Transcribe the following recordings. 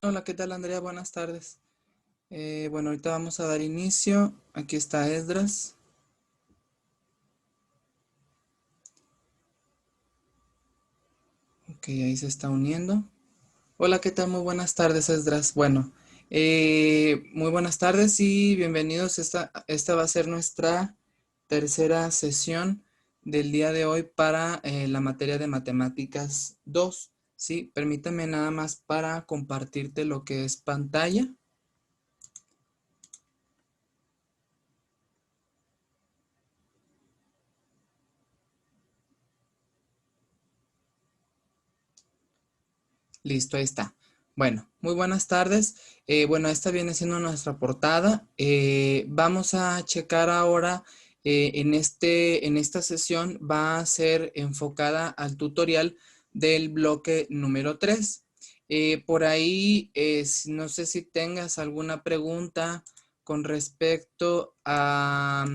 Hola, ¿qué tal, Andrea? Buenas tardes. Bueno, ahorita vamos a dar inicio. Aquí está Esdras. Ok, ahí se está uniendo. Hola, ¿qué tal? Muy buenas tardes, Esdras. Bueno, muy buenas tardes y bienvenidos. Esta va a ser nuestra tercera sesión del día de hoy para la materia de matemáticas 2. Sí, permítame nada más para compartirte lo que es pantalla. Listo, ahí está. Bueno, muy buenas tardes. Bueno, esta viene siendo nuestra portada. Vamos a checar ahora en esta sesión va a ser enfocada al tutorial del bloque número 3. Por ahí, no sé si tengas alguna pregunta con respecto a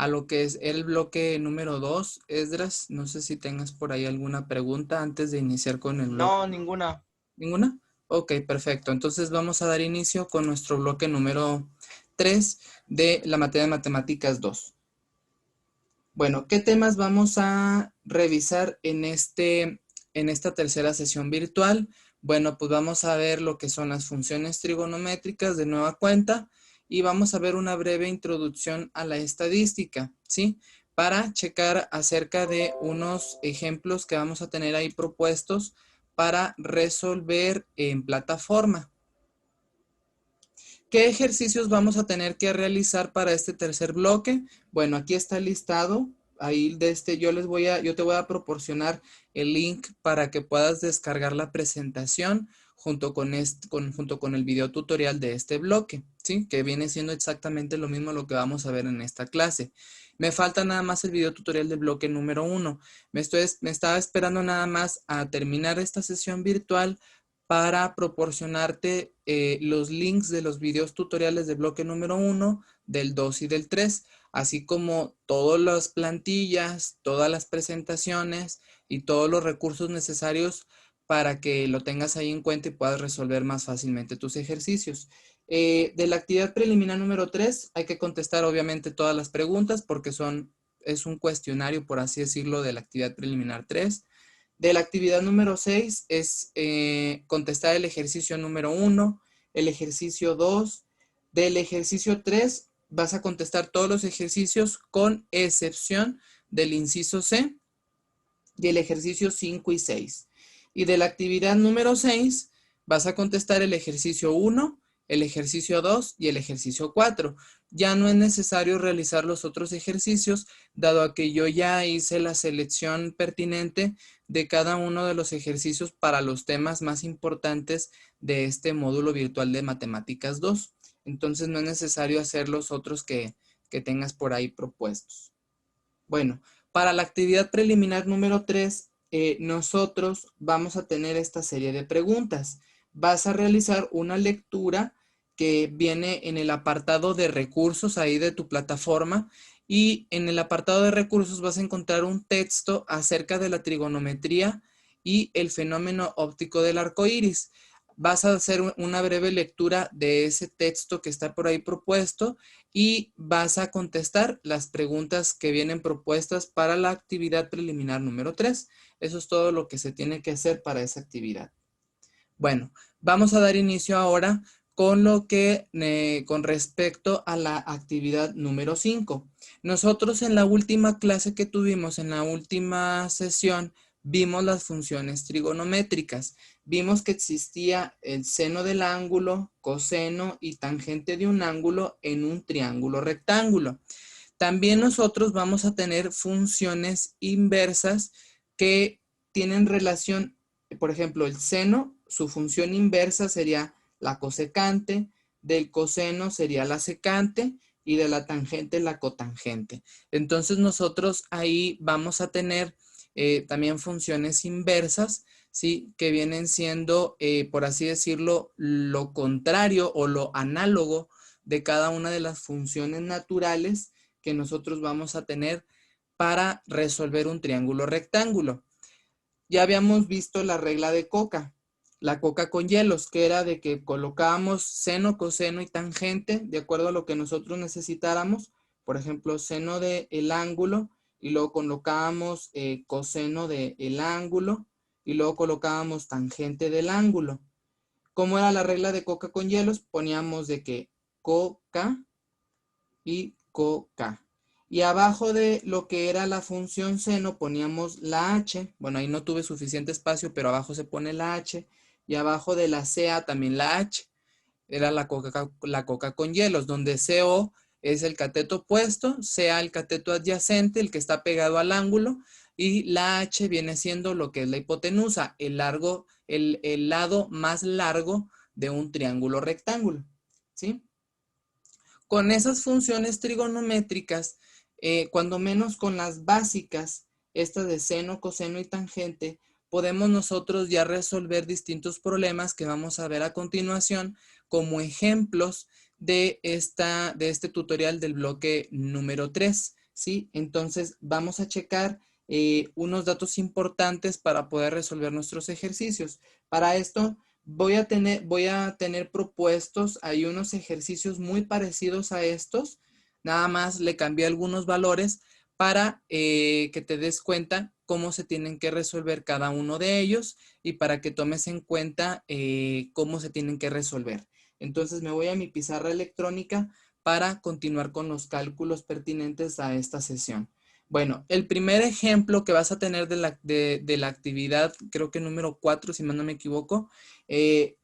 lo que es el bloque número 2, Esdras. No sé si tengas por ahí alguna pregunta antes de iniciar con el bloque. No, ninguna. ¿Ninguna? Ok, perfecto. Entonces vamos a dar inicio con nuestro bloque número 3 de la materia de matemáticas 2. Bueno, ¿qué temas vamos a revisar en esta tercera sesión virtual? Bueno, pues vamos a ver lo que son las funciones trigonométricas de nueva cuenta y vamos a ver una breve introducción a la estadística, ¿sí? Para checar acerca de unos ejemplos que vamos a tener ahí propuestos para resolver en plataforma. ¿Qué ejercicios vamos a tener que realizar para este tercer bloque? Bueno, aquí está el listado. Ahí yo te voy a proporcionar el link para que puedas descargar la presentación junto con el video tutorial de este bloque, ¿sí? Que viene siendo exactamente lo mismo lo que vamos a ver en esta clase. Me falta nada más el video tutorial del bloque número 1. Me estaba esperando nada más a terminar esta sesión virtual para proporcionarte los links de los videos tutoriales del bloque número 1, del 2 y del 3, así como todas las plantillas, todas las presentaciones y todos los recursos necesarios para que lo tengas ahí en cuenta y puedas resolver más fácilmente tus ejercicios. De la actividad preliminar número 3 hay que contestar obviamente todas las preguntas porque es un cuestionario, por así decirlo, de la actividad preliminar 3. De la actividad número 6 es contestar el ejercicio número 1, el ejercicio 2. Del ejercicio 3 vas a contestar todos los ejercicios con excepción del inciso C y el ejercicio 5 y 6. Y de la actividad número 6 vas a contestar el ejercicio 1, el ejercicio 2 y el ejercicio 4. Ya no es necesario realizar los otros ejercicios, dado a que yo ya hice la selección pertinente de cada uno de los ejercicios para los temas más importantes de este módulo virtual de Matemáticas 2. Entonces no es necesario hacer los otros que tengas por ahí propuestos. Bueno, para la actividad preliminar número 3, nosotros vamos a tener esta serie de preguntas. Vas a realizar una lectura que viene en el apartado de recursos ahí de tu plataforma y en el apartado de recursos vas a encontrar un texto acerca de la trigonometría y el fenómeno óptico del arco iris. Vas a hacer una breve lectura de ese texto que está por ahí propuesto y vas a contestar las preguntas que vienen propuestas para la actividad preliminar número 3. Eso es todo lo que se tiene que hacer para esa actividad. Bueno, vamos a dar inicio ahora con respecto a la actividad número 5. Nosotros en la última clase que tuvimos, en la última sesión, vimos las funciones trigonométricas. Vimos que existía el seno del ángulo, coseno y tangente de un ángulo en un triángulo rectángulo. También nosotros vamos a tener funciones inversas que tienen relación, por ejemplo, el seno, su función inversa sería la cosecante, del coseno sería la secante y de la tangente la cotangente. Entonces nosotros ahí vamos a tener también funciones inversas, ¿sí? Que vienen siendo, por así decirlo, lo contrario o lo análogo de cada una de las funciones naturales que nosotros vamos a tener para resolver un triángulo rectángulo. Ya habíamos visto la regla de Coca, la Coca con hielos, que era de que colocábamos seno, coseno y tangente de acuerdo a lo que nosotros necesitáramos. Por ejemplo, seno del ángulo y luego colocábamos coseno del ángulo y luego colocábamos tangente del ángulo. ¿Cómo era la regla de Coca con hielos? Poníamos de que Coca y Coca. Y abajo de lo que era la función seno poníamos la h. Bueno, ahí no tuve suficiente espacio, pero abajo se pone la h. Y abajo de la CA también la h. Era la coca con hielos, donde CO es el cateto opuesto, CA el cateto adyacente, el que está pegado al ángulo, y la h viene siendo lo que es la hipotenusa, el lado más largo de un triángulo rectángulo, ¿sí? Con esas funciones trigonométricas, cuando menos con las básicas, estas de seno, coseno y tangente, podemos nosotros ya resolver distintos problemas que vamos a ver a continuación como ejemplos de este tutorial del bloque número 3, ¿sí? Entonces vamos a checar unos datos importantes para poder resolver nuestros ejercicios. Para esto voy a tener propuestos, hay unos ejercicios muy parecidos a estos, nada más le cambié algunos valores para que te des cuenta cómo se tienen que resolver cada uno de ellos y para que tomes en cuenta cómo se tienen que resolver. Entonces me voy a mi pizarra electrónica para continuar con los cálculos pertinentes a esta sesión. Bueno, el primer ejemplo que vas a tener de la actividad, creo que número 4, si mal no me equivoco,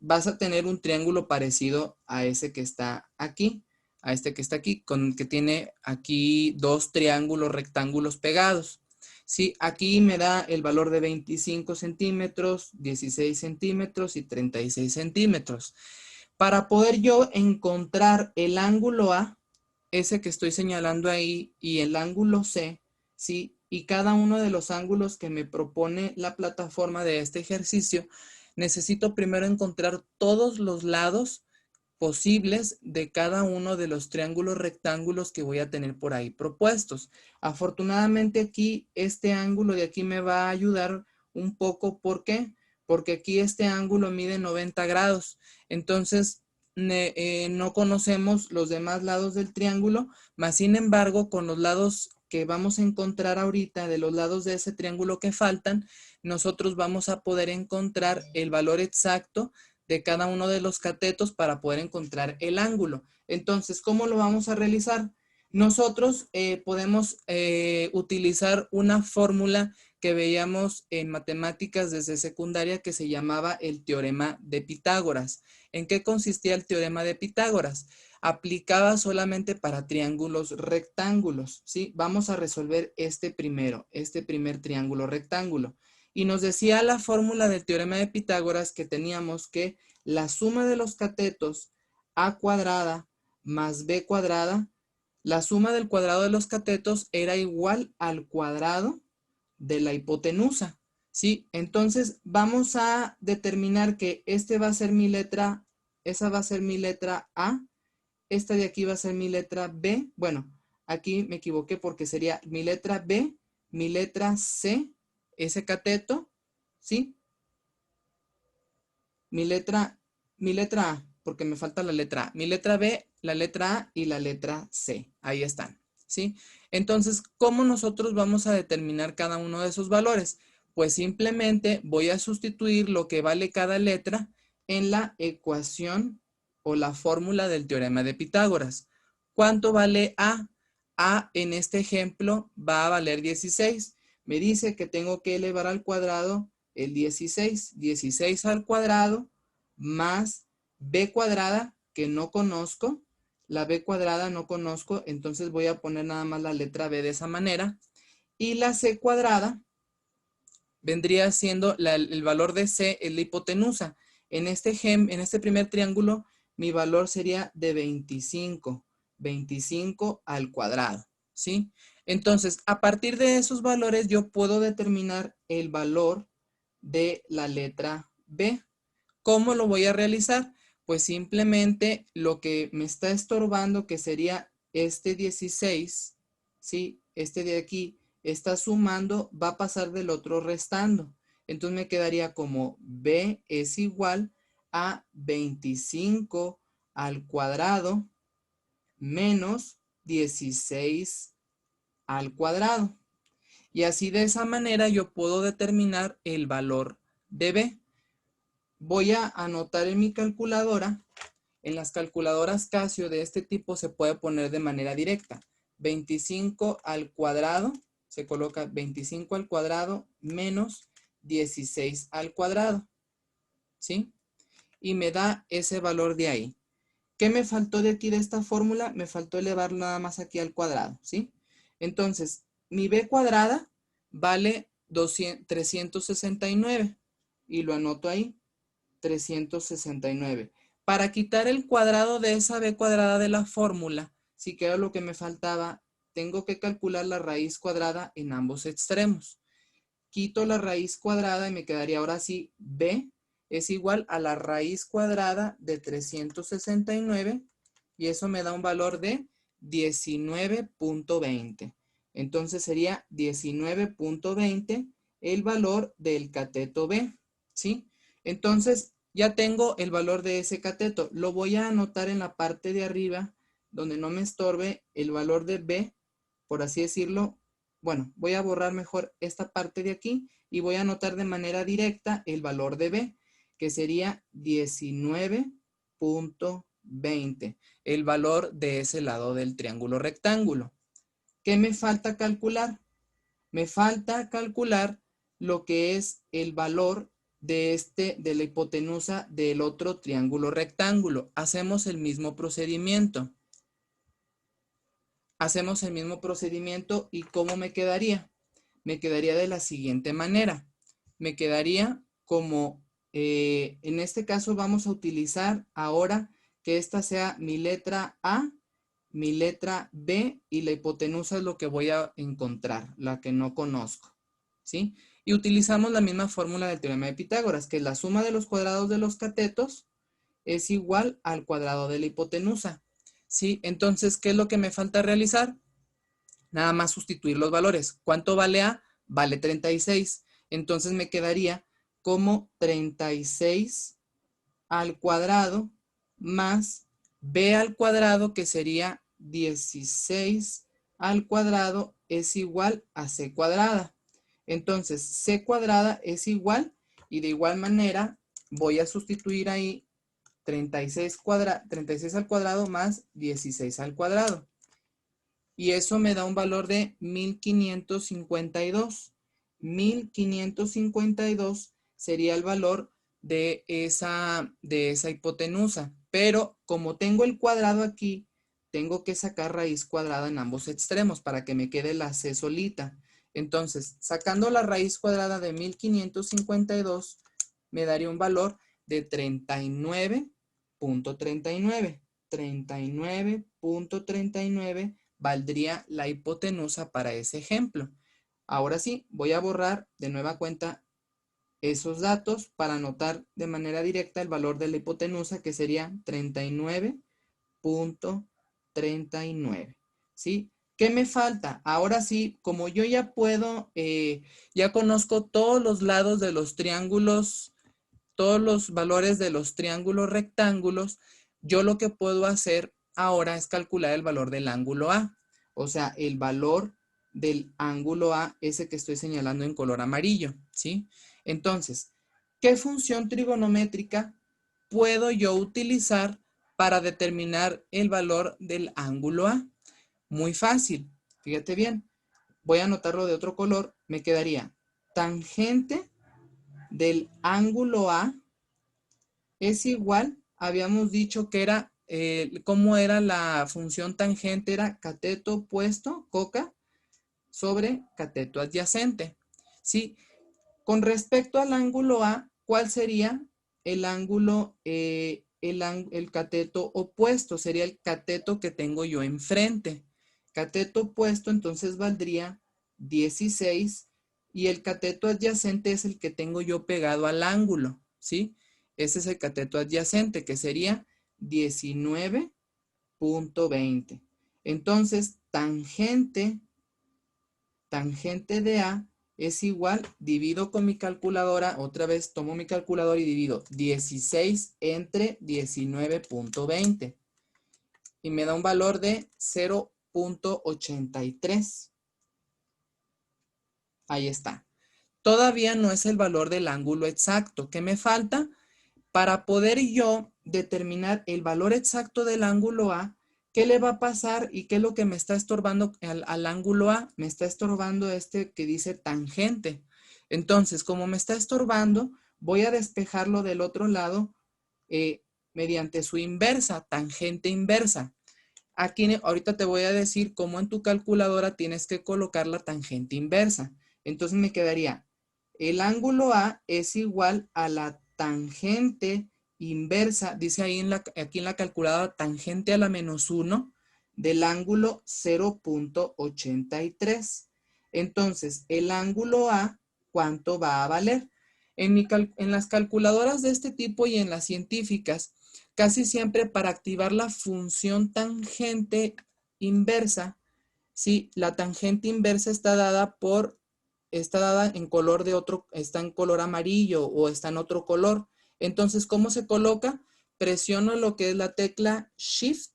vas a tener un triángulo parecido a ese que está aquí, a este que está aquí, que tiene aquí dos triángulos rectángulos pegados. Sí, aquí me da el valor de 25 centímetros, 16 centímetros y 36 centímetros. Para poder yo encontrar el ángulo A, ese que estoy señalando ahí, y el ángulo C, ¿sí? Y cada uno de los ángulos que me propone la plataforma de este ejercicio, necesito primero encontrar todos los lados posibles de cada uno de los triángulos rectángulos que voy a tener por ahí propuestos. Afortunadamente aquí, este ángulo de aquí me va a ayudar un poco. ¿Por qué? Porque aquí este ángulo mide 90 grados. Entonces, no conocemos los demás lados del triángulo, mas sin embargo, con los lados que vamos a encontrar ahorita, de los lados de ese triángulo que faltan, nosotros vamos a poder encontrar el valor exacto de cada uno de los catetos para poder encontrar el ángulo. Entonces, ¿cómo lo vamos a realizar? Nosotros podemos utilizar una fórmula que veíamos en matemáticas desde secundaria que se llamaba el teorema de Pitágoras. ¿En qué consistía el teorema de Pitágoras? Aplicaba solamente para triángulos rectángulos, ¿sí? Vamos a resolver este primer triángulo rectángulo. Y nos decía la fórmula del teorema de Pitágoras que teníamos que la suma de los catetos a cuadrada más b cuadrada, la suma del cuadrado de los catetos era igual al cuadrado de la hipotenusa, ¿sí? Entonces vamos a determinar que este va a ser mi letra, esa va a ser mi letra A, esta de aquí va a ser mi letra B, bueno, aquí me equivoqué porque sería mi letra B, mi letra C, ese cateto, ¿sí? Mi letra A, porque me falta la letra A. Mi letra B, la letra A y la letra C. Ahí están, ¿sí? Entonces, ¿cómo nosotros vamos a determinar cada uno de esos valores? Pues simplemente voy a sustituir lo que vale cada letra en la ecuación o la fórmula del teorema de Pitágoras. ¿Cuánto vale A? A en este ejemplo va a valer 16. Me dice que tengo que elevar al cuadrado el 16 al cuadrado más b cuadrada, que no conozco, la b cuadrada no conozco, entonces voy a poner nada más la letra b de esa manera, y la c cuadrada vendría siendo el valor de c, es la hipotenusa. En este primer triángulo, mi valor sería de 25 al cuadrado, ¿sí? Entonces, a partir de esos valores, yo puedo determinar el valor de la letra B. ¿Cómo lo voy a realizar? Pues simplemente lo que me está estorbando, que sería este 16, ¿sí? Este de aquí está sumando, va a pasar del otro restando. Entonces me quedaría como b es igual a 25 al cuadrado menos 16 al cuadrado. Y así de esa manera yo puedo determinar el valor de b. Voy a anotar en mi calculadora. En las calculadoras Casio de este tipo se puede poner de manera directa. 25 al cuadrado, se coloca 25 al cuadrado menos 16 al cuadrado, ¿sí? Y me da ese valor de ahí. ¿Qué me faltó de aquí de esta fórmula? Me faltó elevar nada más aquí al cuadrado, ¿sí? Entonces, mi b cuadrada vale 369 y lo anoto ahí, 369. Para quitar el cuadrado de esa b cuadrada de la fórmula, si que era lo que me faltaba, tengo que calcular la raíz cuadrada en ambos extremos. Quito la raíz cuadrada y me quedaría ahora sí b es igual a la raíz cuadrada de 369 y eso me da un valor de 19.20. Entonces sería 19.20 el valor del cateto B, ¿sí? Entonces ya tengo el valor de ese cateto. Lo voy a anotar en la parte de arriba donde no me estorbe el valor de B, por así decirlo. Bueno, voy a borrar mejor esta parte de aquí y voy a anotar de manera directa el valor de B, que sería 19.20, el valor de ese lado del triángulo rectángulo. ¿Qué me falta calcular? Me falta calcular lo que es el valor de la hipotenusa del otro triángulo rectángulo. Hacemos el mismo procedimiento. Hacemos el mismo procedimiento y ¿cómo me quedaría? Me quedaría de la siguiente manera. Me quedaría como, en este caso vamos a utilizar ahora que esta sea mi letra A, mi letra B y la hipotenusa es lo que voy a encontrar, la que no conozco, ¿sí? Y utilizamos la misma fórmula del teorema de Pitágoras, que la suma de los cuadrados de los catetos es igual al cuadrado de la hipotenusa, ¿sí? Entonces, ¿qué es lo que me falta realizar? Nada más sustituir los valores. ¿Cuánto vale A? Vale 36. Entonces me quedaría como 36 al cuadrado más B al cuadrado, que sería 16 al cuadrado, es igual a C cuadrada. Entonces, C cuadrada es igual, y de igual manera voy a sustituir ahí 36 al cuadrado más 16 al cuadrado. Y eso me da un valor de 1552. 1552 sería el valor de esa hipotenusa. Pero como tengo el cuadrado aquí, tengo que sacar raíz cuadrada en ambos extremos para que me quede la C solita. Entonces, sacando la raíz cuadrada de 1552, me daría un valor de 39.39. 39.39 valdría la hipotenusa para ese ejemplo. Ahora sí, voy a borrar de nueva cuenta esos datos para anotar de manera directa el valor de la hipotenusa, que sería 39.39. ¿Sí? ¿Qué me falta? Ahora sí, como yo ya puedo, ya conozco todos los lados de los triángulos, todos los valores de los triángulos rectángulos, yo lo que puedo hacer ahora es calcular el valor del ángulo A. O sea, el valor del ángulo A, ese que estoy señalando en color amarillo, ¿sí? Entonces, ¿qué función trigonométrica puedo yo utilizar para determinar el valor del ángulo A? Muy fácil, fíjate bien. Voy a anotarlo de otro color. Me quedaría tangente del ángulo A es igual, habíamos dicho que era, ¿cómo era la función tangente? Era cateto opuesto, coca, sobre cateto adyacente. ¿Sí? Con respecto al ángulo A, ¿cuál sería el ángulo, el cateto opuesto? Sería el cateto que tengo yo enfrente. Cateto opuesto entonces valdría 16 y el cateto adyacente es el que tengo yo pegado al ángulo, ¿sí? Ese es el cateto adyacente, que sería 19.20. Entonces, tangente tangente de A es igual, divido con mi calculadora, otra vez tomo mi calculadora y divido 16 entre 19.20 y me da un valor de 0.83. Ahí está. Todavía no es el valor del ángulo exacto. ¿Qué me falta? Para poder yo determinar el valor exacto del ángulo A, ¿qué le va a pasar y qué es lo que me está estorbando al ángulo A? Me está estorbando este que dice tangente. Entonces, como me está estorbando, voy a despejarlo del otro lado mediante su inversa, tangente inversa. Aquí ahorita te voy a decir cómo en tu calculadora tienes que colocar la tangente inversa. Entonces me quedaría, el ángulo A es igual a la tangente inversa, dice ahí aquí en la calculadora, tangente a la -1 del ángulo 0.83. Entonces, el ángulo A, ¿cuánto va a valer? En las calculadoras de este tipo y en las científicas, casi siempre para activar la función tangente inversa, ¿sí? La tangente inversa está dada en color de otro, está en color amarillo o está en otro color. Entonces, ¿cómo se coloca? Presiono lo que es la tecla Shift,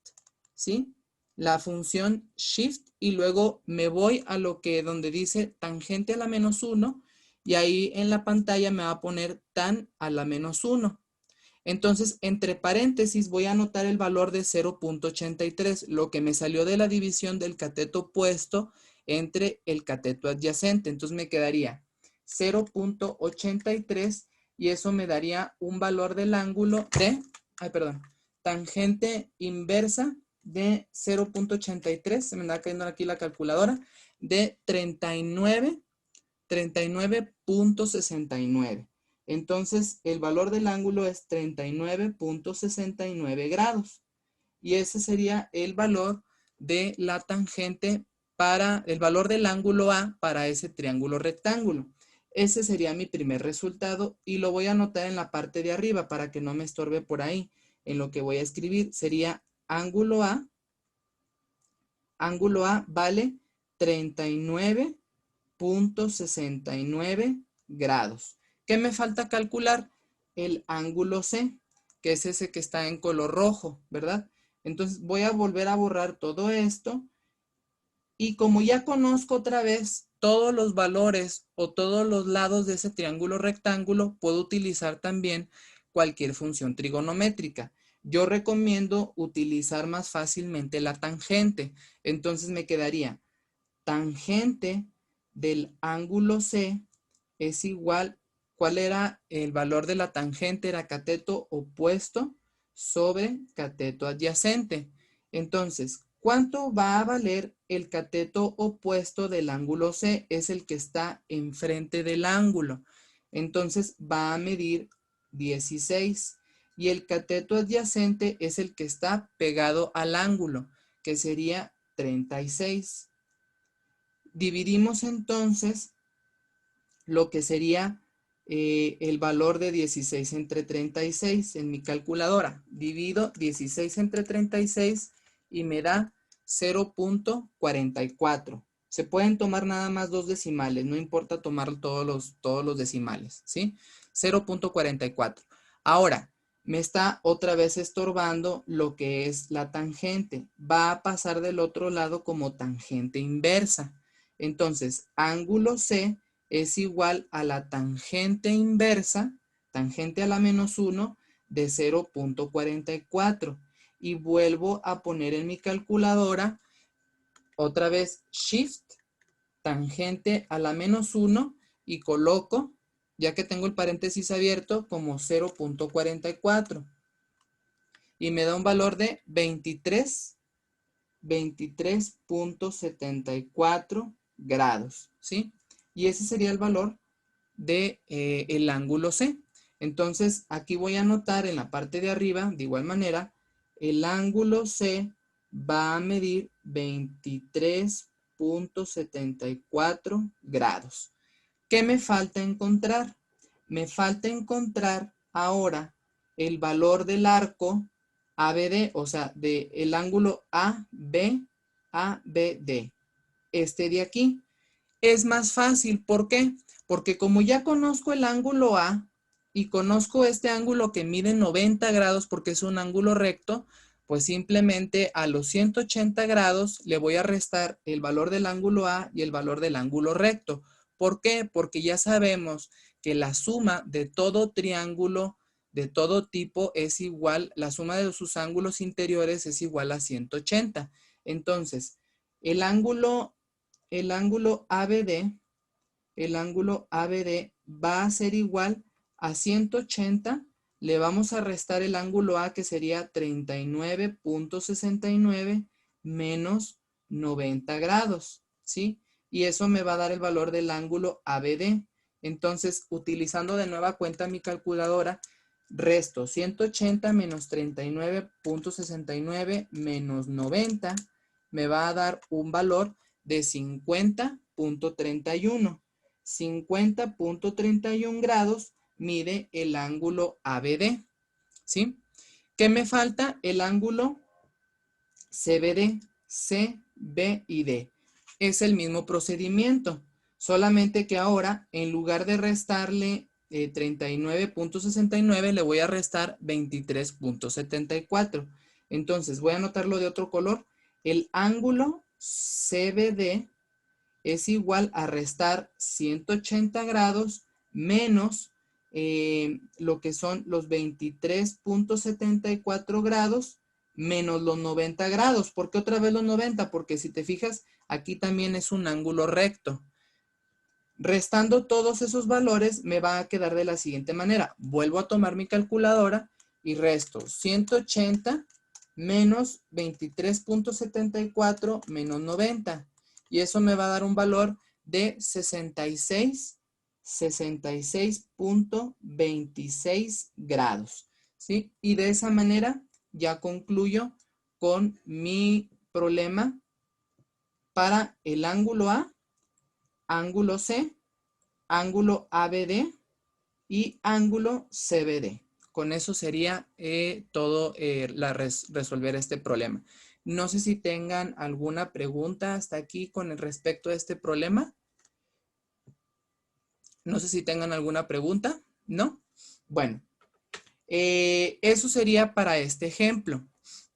¿sí? La función Shift y luego me voy a donde dice tangente a la -1 y ahí en la pantalla me va a poner tan a la -1. Entonces, entre paréntesis voy a anotar el valor de 0.83, lo que me salió de la división del cateto opuesto entre el cateto adyacente. Entonces me quedaría 0.83 y eso me daría un valor del ángulo de, tangente inversa de 0.83, se me anda cayendo aquí la calculadora, de 39.69. Entonces, el valor del ángulo es 39.69 grados. Y ese sería el valor de la tangente para el valor del ángulo A para ese triángulo rectángulo. Ese sería mi primer resultado y lo voy a anotar en la parte de arriba para que no me estorbe por ahí. En lo que voy a escribir sería ángulo A vale 39.69 grados. ¿Qué me falta calcular? El ángulo C, que es ese que está en color rojo, ¿verdad? Entonces voy a volver a borrar todo esto y como ya conozco otra vez todos los valores o todos los lados de ese triángulo rectángulo, puedo utilizar también cualquier función trigonométrica. Yo recomiendo utilizar más fácilmente la tangente. Entonces me quedaría tangente del ángulo C es igual, ¿cuál era el valor de la tangente? Era cateto opuesto sobre cateto adyacente. Entonces, ¿cuánto va a valer el cateto opuesto del ángulo C? Es el que está enfrente del ángulo. Entonces, va a medir 16. Y el cateto adyacente es el que está pegado al ángulo, que sería 36. Dividimos entonces lo que sería el valor de 16 entre 36 en mi calculadora. Divido 16 entre 36 y me da 0.44. Se pueden tomar nada más dos decimales, no importa tomar todos los decimales, ¿sí? 0.44. Ahora, me está otra vez estorbando lo que es la tangente. Va a pasar del otro lado como tangente inversa. Entonces, ángulo C es igual a la tangente inversa, tangente a la -1 de 0.44. Y vuelvo a poner en mi calculadora otra vez Shift, tangente a la -1 y coloco, ya que tengo el paréntesis abierto, como 0.44. Y me da un valor de 23.74 grados, ¿sí? Y ese sería el valor de el ángulo C. Entonces, aquí voy a anotar en la parte de arriba, de igual manera, el ángulo C va a medir 23.74 grados. ¿Qué me falta encontrar? Me falta encontrar ahora el valor del arco ABD, o sea, del ángulo ABD, este de aquí. Es más fácil. ¿Por qué? Porque como ya conozco el ángulo A y conozco este ángulo que mide 90 grados porque es un ángulo recto, pues simplemente a los 180 grados le voy a restar el valor del ángulo A y el valor del ángulo recto. ¿Por qué? Porque ya sabemos que la suma de todo triángulo de todo tipo es igual, la suma de sus ángulos interiores es igual a 180. Entonces, el ángulo ABD, el ángulo ABD va a ser igual a 180, le vamos a restar el ángulo A que sería 39.69 menos 90 grados, ¿sí? Y eso me va a dar el valor del ángulo ABD. Entonces, utilizando de nueva cuenta mi calculadora, resto 180 menos 39.69 menos 90, me va a dar un valor de 50.31. 50.31 grados mide el ángulo ABD, ¿sí? ¿Qué me falta? El ángulo CBD, C, B y D. Es el mismo procedimiento, solamente que ahora en lugar de restarle 39.69 le voy a restar 23.74. Entonces voy a anotarlo de otro color. El ángulo CBD es igual a restar 180 grados menos lo que son los 23.74 grados menos los 90 grados. ¿Por qué otra vez los 90? Porque si te fijas, aquí también es un ángulo recto. Restando todos esos valores, me va a quedar de la siguiente manera. Vuelvo a tomar mi calculadora y resto 180 menos 23.74 menos 90. Y eso me va a dar un valor de 66.26 grados, ¿sí? Y de esa manera ya concluyo con mi problema para el ángulo A, ángulo C, ángulo ABD y ángulo CBD. Con eso sería todo resolver este problema. No sé si tengan alguna pregunta hasta aquí con respecto a este problema. No sé si tengan alguna pregunta, ¿no? Bueno, eso sería para este ejemplo,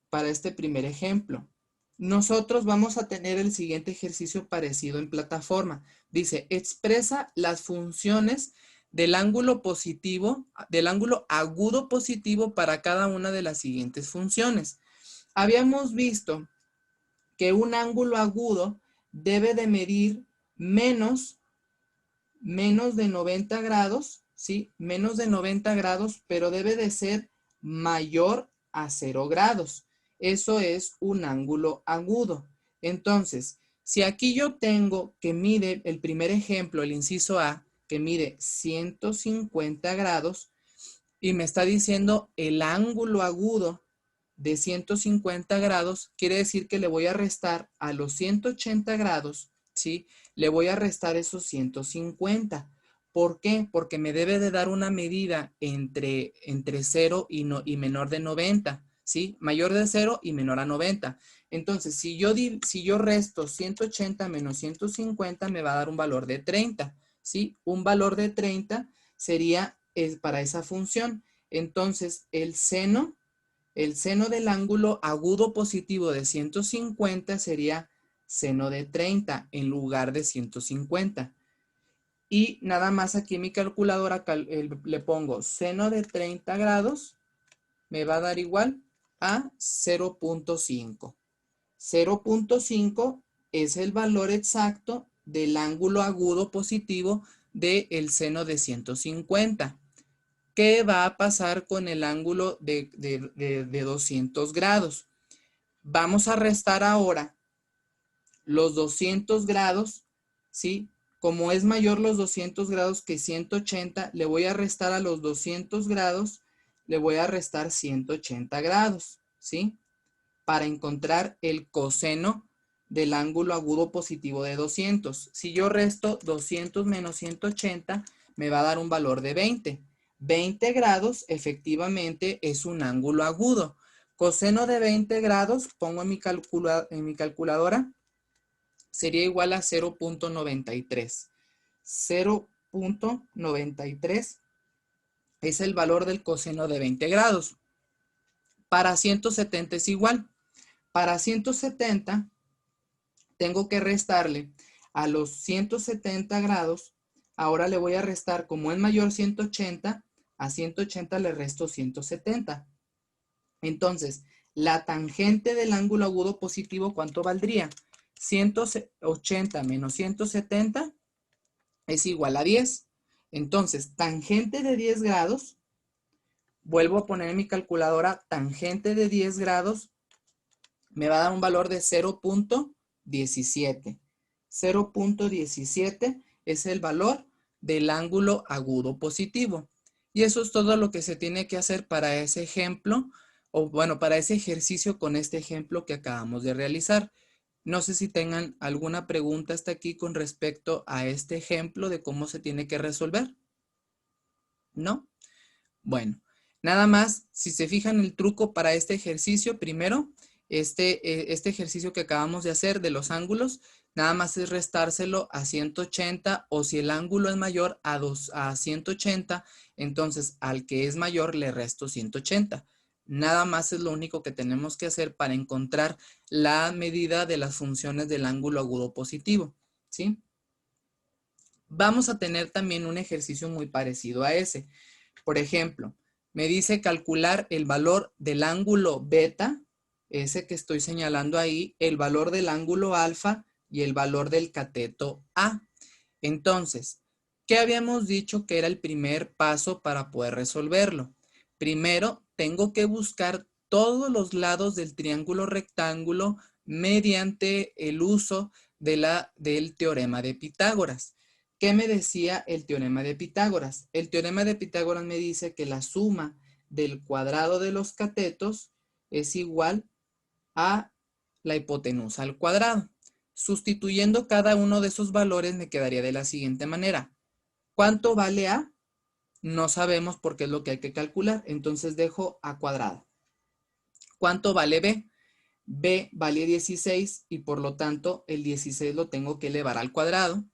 para este primer ejemplo. Nosotros vamos a tener el siguiente ejercicio parecido en plataforma. Dice, expresa las funciones del ángulo positivo, del ángulo agudo positivo para cada una de las siguientes funciones. Habíamos visto que un ángulo agudo debe de medir menos de 90 grados, ¿sí? Menos de 90 grados, pero debe de ser mayor a 0 grados. Eso es un ángulo agudo. Entonces, si aquí yo tengo que mide, el primer ejemplo, el inciso A, que mide 150 grados, y me está diciendo el ángulo agudo de 150 grados, quiere decir que le voy a restar a los 180 grados, ¿sí? Le voy a restar esos 150. ¿Por qué? Porque me debe de dar una medida entre 0 y menor de 90, ¿sí? Mayor de 0 y menor a 90. Entonces, si yo resto 180 menos 150, me va a dar un valor de 30, ¿sí? Un valor de 30 sería para esa función. Entonces, el seno del ángulo agudo positivo de 150 sería seno de 30 en lugar de 150. Y nada más aquí en mi calculadora le pongo seno de 30 grados, me va a dar igual a 0.5. 0.5 es el valor exacto del ángulo agudo positivo del seno de 150. ¿Qué va a pasar con el ángulo de 200 grados? Vamos a restar ahora los 200 grados, ¿sí? Como es mayor los 200 grados que 180, le voy a restar a los 200 grados, le voy a restar 180 grados, ¿sí? Para encontrar el coseno del ángulo agudo positivo de 200. Si yo resto 200 menos 180, me va a dar un valor de 20. 20 grados efectivamente es un ángulo agudo. Coseno de 20 grados, pongo en mi calculadora, sería igual a 0.93. 0.93 es el valor del coseno de 20 grados. Para 170 es igual. Para 170 tengo que restarle a los 170 grados. Ahora le voy a restar, como es mayor 180, a 180 le resto 170. Entonces, la tangente del ángulo agudo positivo, ¿cuánto valdría? 180 menos 170 es igual a 10. Entonces, tangente de 10 grados, vuelvo a poner en mi calculadora, tangente de 10 grados, me va a dar un valor de 0.17. 0.17 es el valor del ángulo agudo positivo. Y eso es todo lo que se tiene que hacer para ese ejemplo, o bueno, para ese ejercicio con este ejemplo que acabamos de realizar. No sé si tengan alguna pregunta hasta aquí con respecto a este ejemplo de cómo se tiene que resolver. ¿No? Bueno, nada más, si se fijan el truco para este ejercicio, primero, este ejercicio que acabamos de hacer de los ángulos, nada más es restárselo a 180, o si el ángulo es mayor a 180, entonces al que es mayor le resto 180. Nada más es lo único que tenemos que hacer para encontrar la medida de las funciones del ángulo agudo positivo, ¿sí? Vamos a tener también un ejercicio muy parecido a ese. Por ejemplo, me dice calcular el valor del ángulo beta, ese que estoy señalando ahí, el valor del ángulo alfa y el valor del cateto A. Entonces, ¿qué habíamos dicho que era el primer paso para poder resolverlo? Primero, tengo que buscar todos los lados del triángulo rectángulo mediante el uso del teorema de Pitágoras. ¿Qué me decía el teorema de Pitágoras? El teorema de Pitágoras me dice que la suma del cuadrado de los catetos es igual a la hipotenusa al cuadrado. Sustituyendo cada uno de esos valores me quedaría de la siguiente manera. ¿Cuánto vale A? No sabemos porque es lo que hay que calcular. Entonces dejo A cuadrado. ¿Cuánto vale B? B vale 16 y por lo tanto el 16 lo tengo que elevar al cuadrado.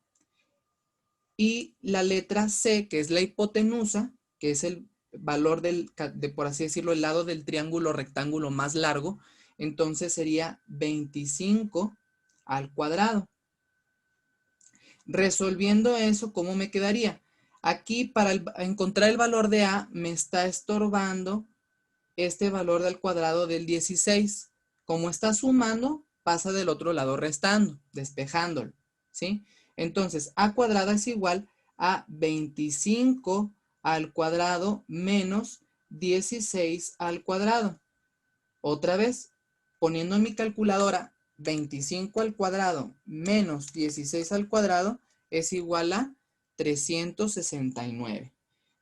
Y la letra C, que es la hipotenusa, que es el valor por así decirlo, el lado del triángulo rectángulo más largo, entonces sería 25 al cuadrado. Resolviendo eso, ¿cómo me quedaría? Aquí para encontrar el valor de A me está estorbando este valor del cuadrado del 16. Como está sumando, pasa del otro lado restando, despejándolo, ¿sí? Entonces, A cuadrada es igual a 25 al cuadrado menos 16 al cuadrado. Otra vez, poniendo en mi calculadora 25 al cuadrado menos 16 al cuadrado es igual a 369.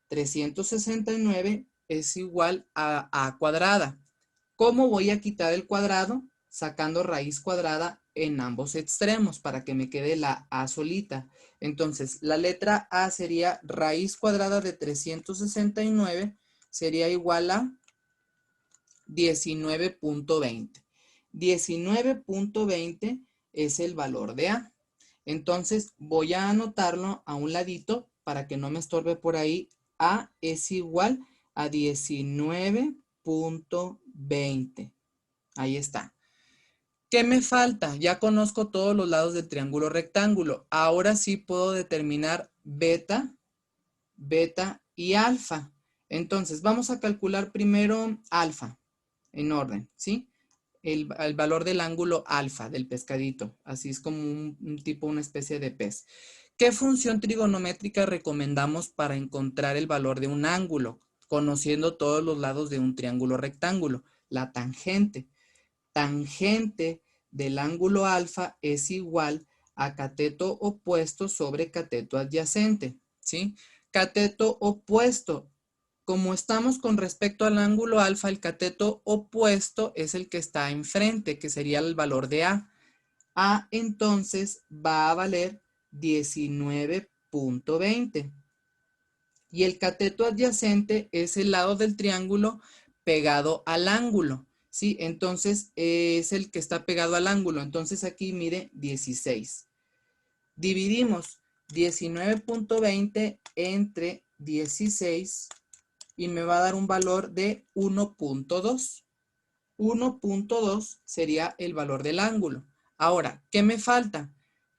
369 es igual a A cuadrada. ¿Cómo voy a quitar el cuadrado? Sacando raíz cuadrada en ambos extremos para que me quede la A solita. Entonces, la letra A sería raíz cuadrada de 369, sería igual a 19.20. 19.20 es el valor de A. Entonces voy a anotarlo a un ladito para que no me estorbe por ahí. A es igual a 19.20. Ahí está. ¿Qué me falta? Ya conozco todos los lados del triángulo rectángulo. Ahora sí puedo determinar beta, beta y alfa. Entonces vamos a calcular primero alfa en orden, ¿sí? El valor del ángulo alfa del pescadito. Así es como un tipo, una especie de pez. ¿Qué función trigonométrica recomendamos para encontrar el valor de un ángulo, conociendo todos los lados de un triángulo rectángulo? La tangente. Tangente del ángulo alfa es igual a cateto opuesto sobre cateto adyacente, ¿sí? Cateto opuesto. Como estamos con respecto al ángulo alfa, el cateto opuesto es el que está enfrente, que sería el valor de A. A entonces va a valer 19.20. Y el cateto adyacente es el lado del triángulo pegado al ángulo. ¿sí? Entonces es el que está pegado al ángulo. Entonces aquí mide 16. Dividimos 19.20 entre 16 y me va a dar un valor de 1.2. 1.2 sería el valor del ángulo. Ahora, ¿qué me falta?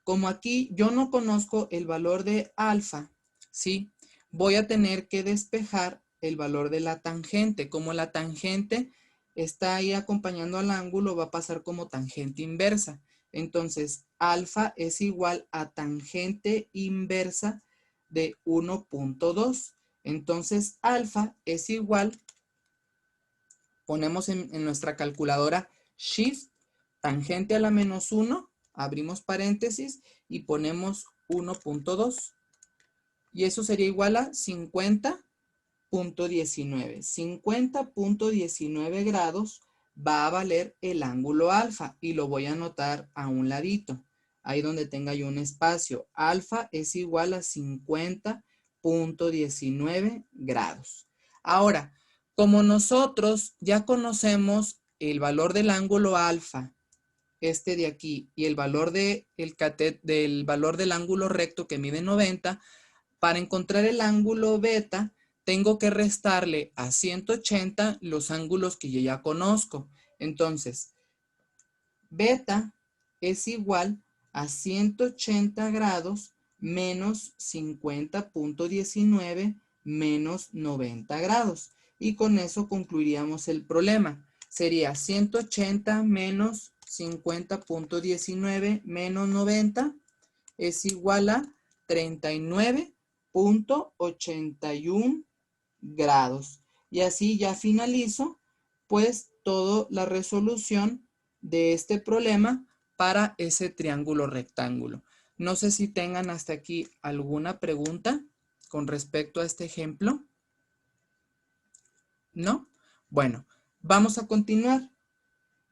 Como aquí yo no conozco el valor de alfa, ¿sí? Voy a tener que despejar el valor de la tangente. Como la tangente está ahí acompañando al ángulo, va a pasar como tangente inversa. Entonces, alfa es igual a tangente inversa de 1.2. Entonces, alfa es igual, ponemos en nuestra calculadora Shift, tangente a la menos 1, abrimos paréntesis y ponemos 1.2. Y eso sería igual a 50.19. 50.19 grados va a valer el ángulo alfa y lo voy a anotar a un ladito, ahí donde tenga yo un espacio. Alfa es igual a 50.19 grados. Ahora, como nosotros ya conocemos el valor del ángulo alfa, este de aquí, y el valor del valor del ángulo recto que mide 90, para encontrar el ángulo beta, tengo que restarle a 180 los ángulos que yo ya conozco. Entonces, beta es igual a 180 grados menos 50.19 menos 90 grados. Y con eso concluiríamos el problema. Sería 180 menos 50.19 menos 90 es igual a 39.81 grados. Y así ya finalizo pues toda la resolución de este problema para ese triángulo rectángulo. No sé si tengan hasta aquí alguna pregunta con respecto a este ejemplo. ¿No? Bueno, vamos a continuar.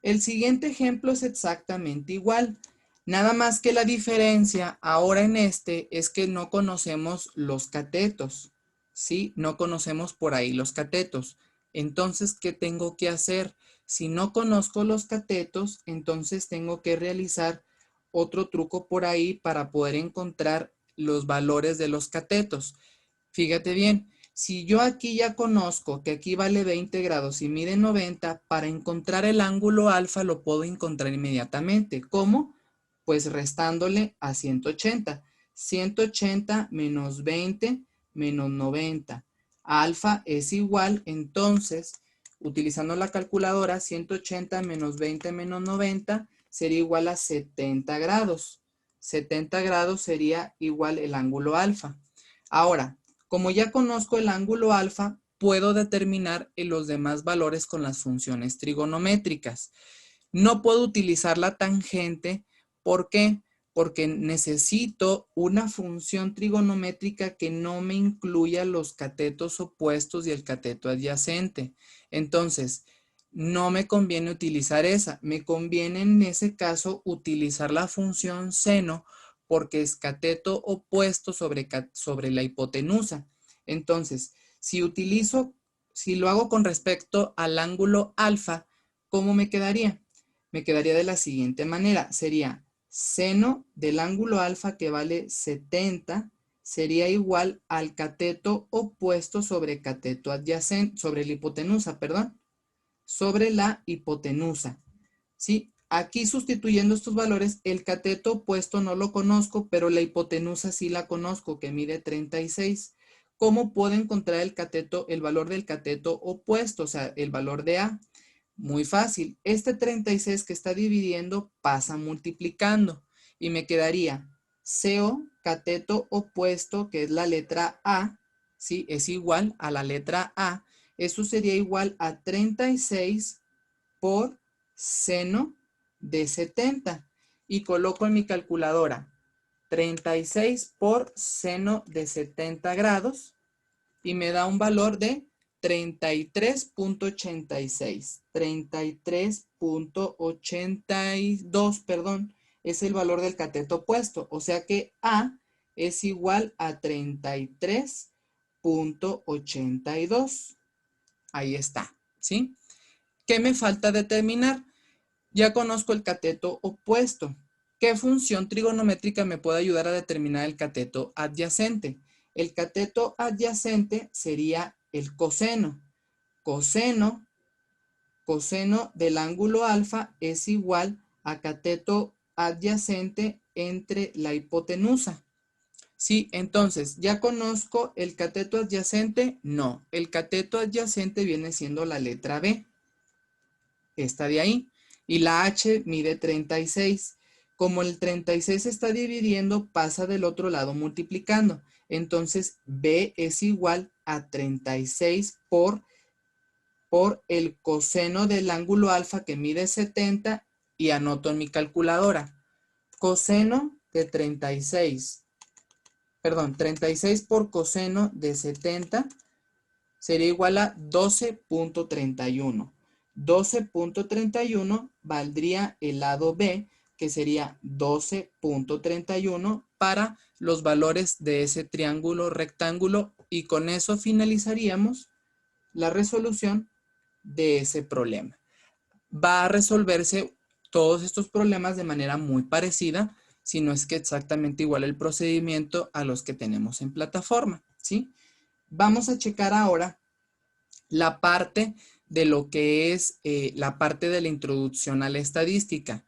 El siguiente ejemplo es exactamente igual. Nada más que la diferencia ahora en este es que no conocemos los catetos, ¿sí? No conocemos por ahí los catetos. Entonces, ¿qué tengo que hacer? Si no conozco los catetos, entonces tengo que realizar otro truco por ahí para poder encontrar los valores de los catetos. Fíjate bien, si yo aquí ya conozco que aquí vale 20 grados y mide 90, para encontrar el ángulo alfa lo puedo encontrar inmediatamente. ¿Cómo? Pues restándole a 180. 180 menos 20 menos 90. Alfa es igual, entonces, utilizando la calculadora, 180 menos 20 menos 90 sería igual a 70 grados. 70 grados sería igual el ángulo alfa. Ahora, como ya conozco el ángulo alfa, puedo determinar los demás valores con las funciones trigonométricas. No puedo utilizar la tangente. ¿Por qué? Porque necesito una función trigonométrica que no me incluya los catetos opuestos y el cateto adyacente. Entonces, no me conviene utilizar esa. Me conviene en ese caso utilizar la función seno porque es cateto opuesto sobre la hipotenusa. Entonces, si lo hago con respecto al ángulo alfa, ¿cómo me quedaría? Me quedaría de la siguiente manera. Sería seno del ángulo alfa, que vale 70, sería igual al cateto opuesto sobre cateto adyacente, sobre la hipotenusa, perdón, sobre la hipotenusa. ¿Sí? Aquí sustituyendo estos valores, el cateto opuesto no lo conozco, pero la hipotenusa sí la conozco, que mide 36. ¿Cómo puedo encontrar el valor del cateto opuesto? O sea, el valor de A. Muy fácil. Este 36 que está dividiendo pasa multiplicando y me quedaría CO, cateto opuesto, que es la letra A, ¿sí? Es igual a la letra A. Eso sería igual a 36 por seno de 70. Y coloco en mi calculadora 36 por seno de 70 grados y me da un valor de 33.86. 33.82, perdón, es el valor del cateto opuesto. O sea que A es igual a 33.82. Ahí está, ¿sí? ¿Qué me falta determinar? Ya conozco el cateto opuesto. ¿Qué función trigonométrica me puede ayudar a determinar el cateto adyacente? El cateto adyacente sería el coseno. Coseno del ángulo alfa es igual a cateto adyacente entre la hipotenusa. Sí, entonces, ¿ya conozco el cateto adyacente? No, el cateto adyacente viene siendo la letra B, esta de ahí, y la H mide 36. Como el 36 está dividiendo, pasa del otro lado multiplicando. Entonces, B es igual a 36 por el coseno del ángulo alfa que mide 70 y anoto en mi calculadora. Coseno de 36. Perdón, 36 por coseno de 70 sería igual a 12.31. 12.31 valdría el lado B, que sería 12.31 para los valores de ese triángulo rectángulo, y con eso finalizaríamos la resolución de ese problema. Va a resolverse todos estos problemas de manera muy parecida, si no es que exactamente igual el procedimiento a los que tenemos en plataforma, ¿sí? Vamos a checar ahora la parte de lo que es la parte de la introducción a la estadística.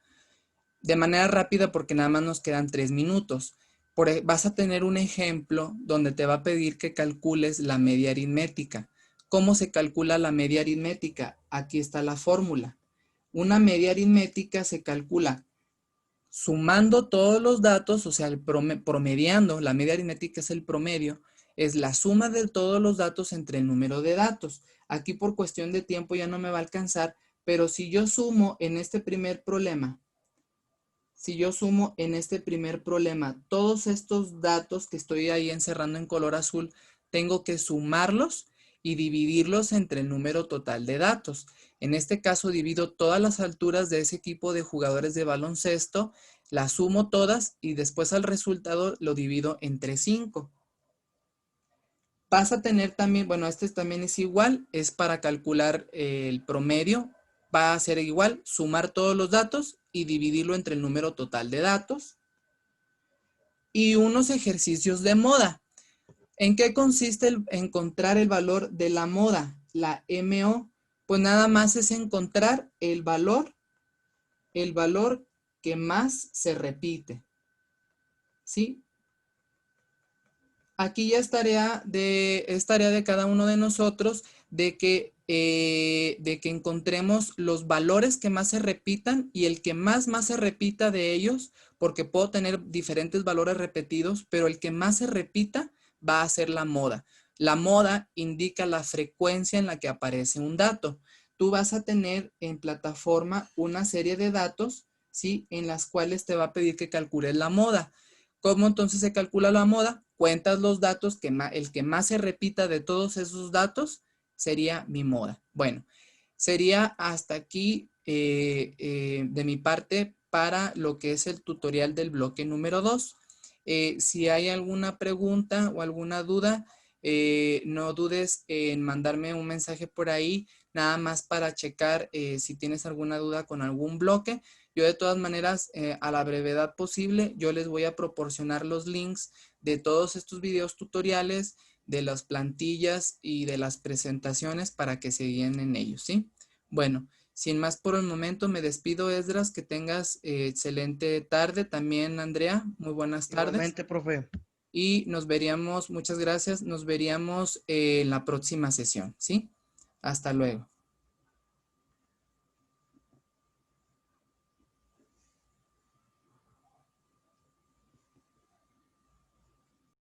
De manera rápida, porque nada más nos quedan 3 minutos. Vas a tener un ejemplo donde te va a pedir que calcules la media aritmética. ¿Cómo se calcula la media aritmética? Aquí está la fórmula. Una media aritmética se calcula sumando todos los datos, o sea, promediando. La media aritmética es el promedio, es la suma de todos los datos entre el número de datos. Aquí por cuestión de tiempo ya no me va a alcanzar, pero si yo sumo en este primer problema, todos estos datos que estoy ahí encerrando en color azul, tengo que sumarlos y dividirlos entre el número total de datos. En este caso divido todas las alturas de ese equipo de jugadores de baloncesto, las sumo todas y después al resultado lo divido entre 5. Vas a tener también, bueno, este también es igual, es para calcular el promedio. Va a ser igual, sumar todos los datos y dividirlo entre el número total de datos. Y unos ejercicios de moda. ¿En qué consiste encontrar el valor de la moda? La MO. Pues nada más es encontrar el valor que más se repite. ¿Sí? Aquí ya es tarea de cada uno de nosotros de que encontremos los valores que más se repitan y el que más se repita de ellos, porque puedo tener diferentes valores repetidos, pero el que más se repita va a ser la moda. La moda indica la frecuencia en la que aparece un dato. Tú vas a tener en plataforma una serie de datos, ¿sí?, en las cuales te va a pedir que calcules la moda. ¿Cómo entonces se calcula la moda? Cuentas los datos, el que más se repita de todos esos datos sería mi moda. Bueno, sería hasta aquí de mi parte para lo que es el tutorial del bloque número 2. Si hay alguna pregunta o alguna duda, no dudes en mandarme un mensaje por ahí, nada más para checar si tienes alguna duda con algún bloque. Yo de todas maneras, a la brevedad posible, yo les voy a proporcionar los links de todos estos videos tutoriales, de las plantillas y de las presentaciones para que se guíen en ellos, ¿sí? Bueno, sin más por el momento, me despido, Esdras, que tengas excelente tarde. También, Andrea, muy buenas tardes. Igualmente, profe. Y nos veríamos, muchas gracias, nos veríamos en la próxima sesión, ¿sí? Hasta luego.